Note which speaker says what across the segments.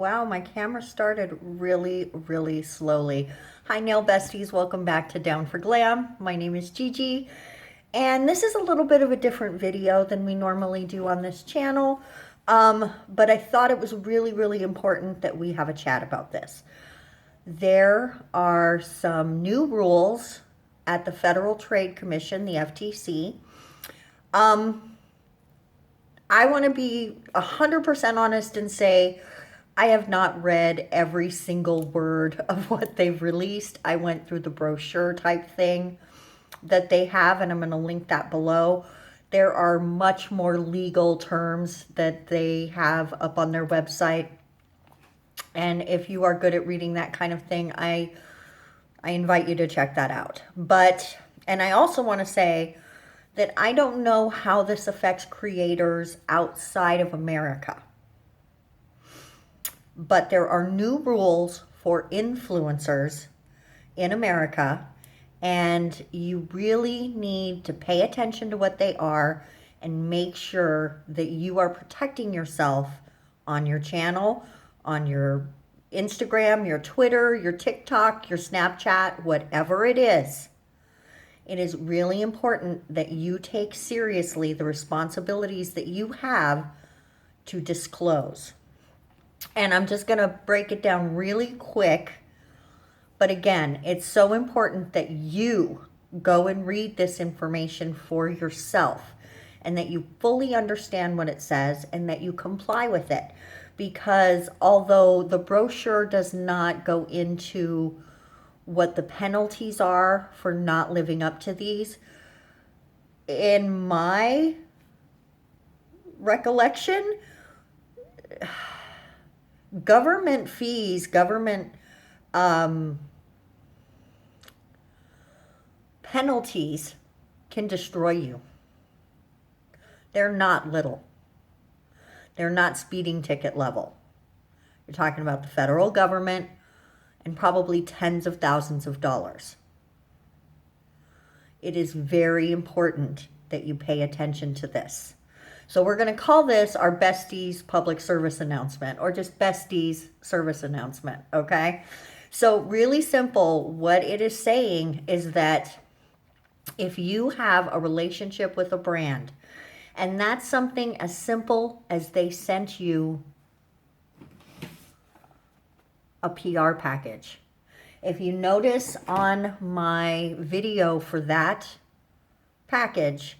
Speaker 1: Wow, my camera started really slowly. Hi, nail besties. Welcome back to Down for Glam. My name is Gigi, and this is a little bit of a different video than we normally do on this channel. But I thought it was really important that we have a chat about this. There are some new rules at the Federal Trade Commission, the FTC. I want to be 100% honest and say I have not read every single word of what they've released. I went through the brochure type thing that they have, and I'm going to link that below. There are much more legal terms that they have up on their website. And if you are good at reading that kind of thing, I invite you to check that out. And I also want to say that I don't know how this affects creators outside of America. But there are new rules for influencers in America, and you really need to pay attention to what they are and make sure that you are protecting yourself on your channel, on your Instagram, your Twitter, your TikTok, your Snapchat, whatever it is. It is really important that you take seriously the responsibilities that you have to disclose. And I'm just going to break it down really quick. But again, it's so important that you go and read this information for yourself and that you fully understand what it says and that you comply with it. Because although the brochure does not go into what the penalties are for not living up to these, in my recollection, government fees, government penalties can destroy you. They're not little. They're not speeding ticket level. You're talking about the federal government and probably tens of thousands of dollars. It is very important that you pay attention to this. So we're going to call this our besties public service announcement, or just besties service announcement, okay? So really simple, what it is saying is that if you have a relationship with a brand, and that's something as simple as they sent you a PR package. If you notice on my video for that package,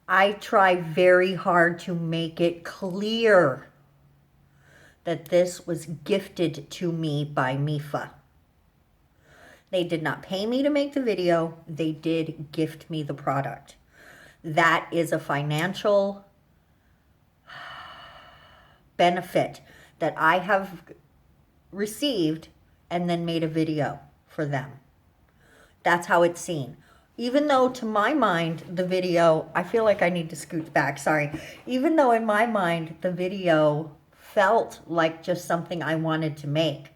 Speaker 1: I try very hard to make it clear that this was gifted to me by MIFA. They did not pay me to make the video. They did gift me the product. That is a financial benefit that I have received and then made a video for them. That's how it's seen. Even though to my mind, the video, I feel like I need to scoot back, sorry. Even though in my mind, the video felt like just something I wanted to make.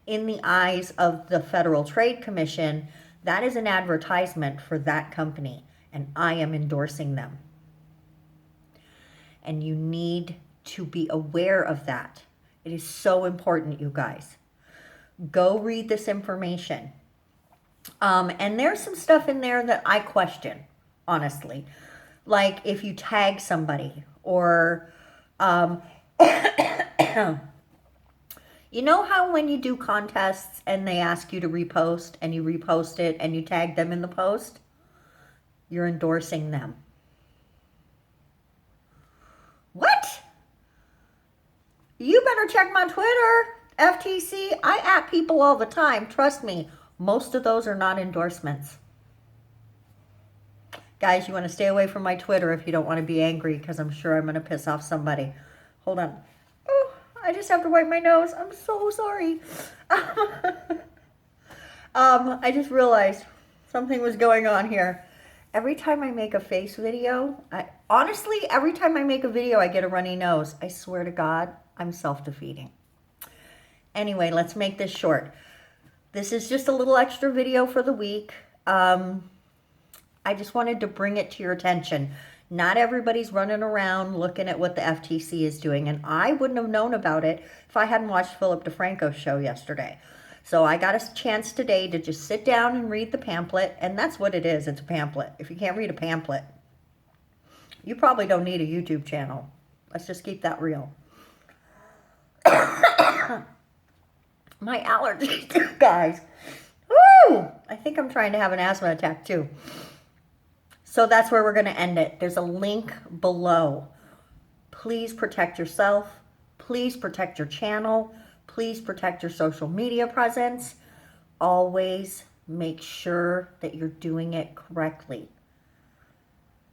Speaker 1: In the eyes of the Federal Trade Commission, that is an advertisement for that company, and I am endorsing them. And you need to be aware of that. It is so important, you guys. Go read this information. And there's some stuff in there that I question, honestly. Like if you tag somebody or, you know how when you do contests and they ask you to repost and you repost it and you tag them in the post? You're endorsing them. What? You better check my Twitter, FTC. I at people all the time. Trust me, most of those are not endorsements. Guys, you want to stay away from my Twitter if you don't want to be angry, because I'm sure I'm going to piss off somebody. Hold on. Oh, I just have to wipe my nose. I'm so sorry. I just realized something was going on here. Every time I make a face video, honestly, every time I make a video, I get a runny nose. I swear to God, I'm self-defeating. Anyway, let's make this short. This is just a little extra video for the week. I just wanted to bring it to your attention. Not everybody's running around looking at what the FTC is doing, and I wouldn't have known about it if I hadn't watched Philip DeFranco's show yesterday. So I got a chance today to just sit down and read the pamphlet, and that's what it is. It's a pamphlet. If you can't read a pamphlet, you probably don't need a YouTube channel. Let's just keep that real. My allergies, guys. Woo! I think I'm trying to have an asthma attack too. So that's where we're going to end it. There's a link below. Please protect yourself. Please protect your channel. Please protect your social media presence. Always make sure that you're doing it correctly.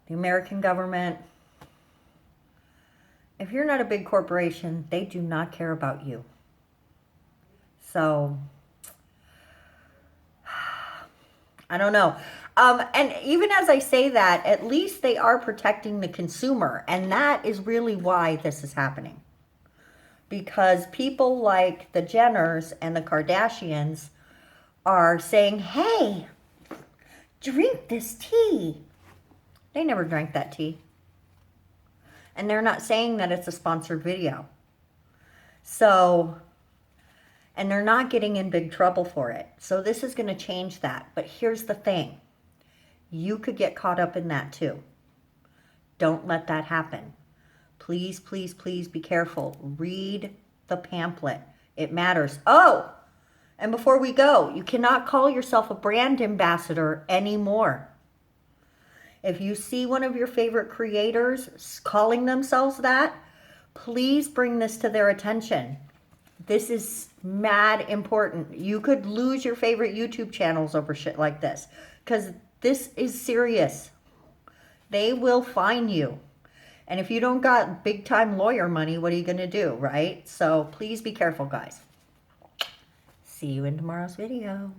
Speaker 1: The American government, if you're not a big corporation, they do not care about you. So, I don't know. And even as I say that, at least they are protecting the consumer. And that is really why this is happening. Because people like the Jenners and the Kardashians are saying, hey, drink this tea. They never drank that tea. And they're not saying that it's a sponsored video. So, and they're not getting in big trouble for it. So this is going to change that. But here's the thing. You could get caught up in that too. Don't let that happen. Please, please, please be careful. Read the pamphlet. It matters. Oh, and before we go, you cannot call yourself a brand ambassador anymore. If you see one of your favorite creators calling themselves that, please bring this to their attention. This is mad important. You could lose your favorite YouTube channels over shit like this because this is serious. They will fine you. And if you don't got big time lawyer money, what are you going to do, right? So please be careful, guys. See you in tomorrow's video.